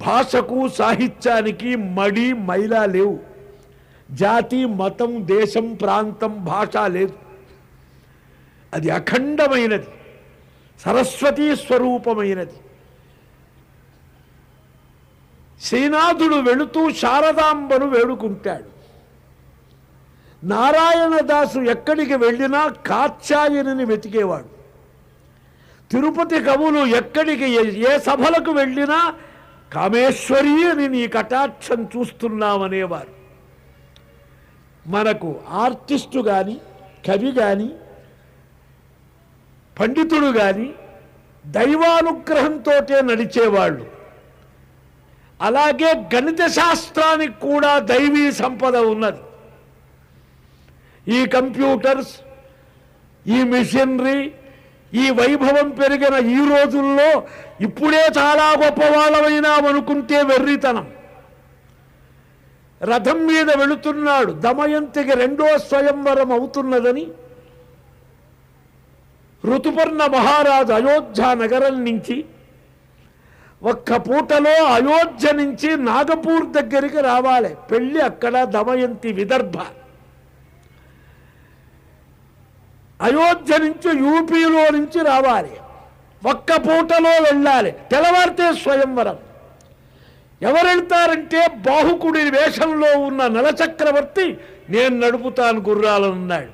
భాషకు సాహిత్యానికి మడి మైలా లేవు. జాతి మతం దేశం ప్రాంతం భాష లేదు. అది అఖండమైనది, సరస్వతీ స్వరూపమైనది. శ్రీనాథుడు వెళుతూ శారదాంబను వేడుకుంటాడు. నారాయణదాసు ఎక్కడికి వెళ్ళినా కాత్యాయనిని వెతికేవాడు. తిరుపతి కవులు ఎక్కడికి ఏ సభలకు వెళ్ళినా కామేశ్వరి అని నీ కటాక్షం చూస్తున్నామనేవారు. మనకు ఆర్టిస్టు కానీ కవి కానీ పండితుడు కానీ దైవానుగ్రహంతో నడిచేవాళ్ళు. అలాగే గణిత శాస్త్రానికి కూడా దైవీ సంపద ఉన్నది. ఈ కంప్యూటర్స్, ఈ మిషనరీ, ఈ వైభవం పెరిగిన ఈ రోజుల్లో ఇప్పుడే చాలా గొప్పవాళ్ళమైనామనుకుంటే వెర్రితనం. రథం మీద వెళుతున్నాడు, దమయంతికి 2వ స్వయంవరం అవుతున్నదని ఋతుపర్ణ మహారాజు అయోధ్య నగరం నుంచి ఒక్క పూటలో అయోధ్య నుంచి నాగపూర్ దగ్గరికి రావాలి. పెళ్ళి అక్కడ దమయంతి విదర్భ. అయోధ్య నుంచి యూపీలో నుంచి రావాలి. ఒక్క పూటలో వెళ్ళాలి. తెల్లవారితే స్వయంవరం. ఎవరెళ్తారంటే బాహుకుడి వేషంలో ఉన్న నలచక్రవర్తి నేను నడుపుతాను గుర్రాలన్నాడు.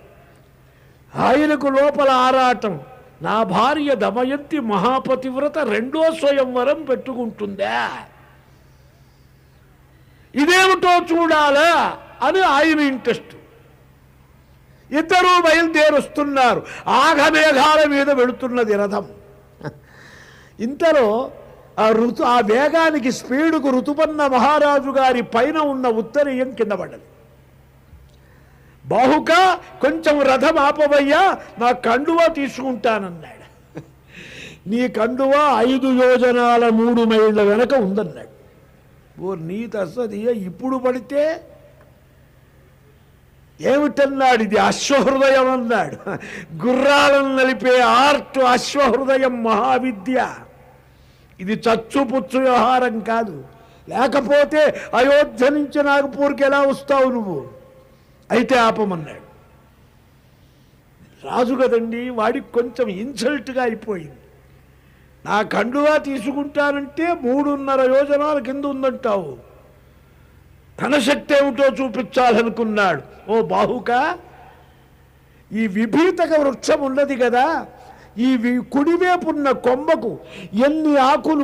ఆయనకు లోపల ఆరాటం, నా భార్య దమయంతి మహాపతివ్రత 2వ స్వయంవరం పెట్టుకుంటుందా, ఇదేమిటో చూడాలా అని ఆయన ఇంట్రెస్ట్. ఇద్దరూ బయలుదేరుస్తున్నారు. ఆఘమేఘాల మీద వెళుతున్నది రథం. ఇంతలో ఆ వేగానికి స్పీడుకు ఋతుపర్ణ మహారాజు గారి పైన ఉన్న ఉత్తరీయం కింద పడ్డది. బాహుక కొంచెం రథం ఆపవయ్యా, నా కండువా తీసుకుంటానన్నాడు. నీ కండువా 5 యోజనాల 3 మైళ్ళ వెనక ఉందన్నాడు. ఓ నీ తస్సదియ, ఇప్పుడు పడితే ఏమిటన్నాడు? ఇది అశ్వహృదయం అన్నాడు. గుర్రాలను నలిపే ఆర్ట్ అశ్వహృదయం, మహావిద్య. ఇది చచ్చుపుచ్చు వ్యవహారం కాదు. లేకపోతే అయోధ్య నుంచి నాగపూర్కి ఎలా వస్తావు నువ్వు? అయితే ఆపమన్నాడు. రాజు కదండి, వాడికి కొంచెం ఇన్సల్ట్గా అయిపోయింది. నా కండువా తీసుకుంటానంటే 3.5 యోజనాల కింద ఉందంటావు, తన శక్తి ఏమిటో చూపించాలనుకున్నాడు. ఓ బాహుక, ఈ విభీతక వృక్షం ఉన్నది కదా, ఈ కుడివైపున్న కొమ్మకు ఎన్ని ఆకులు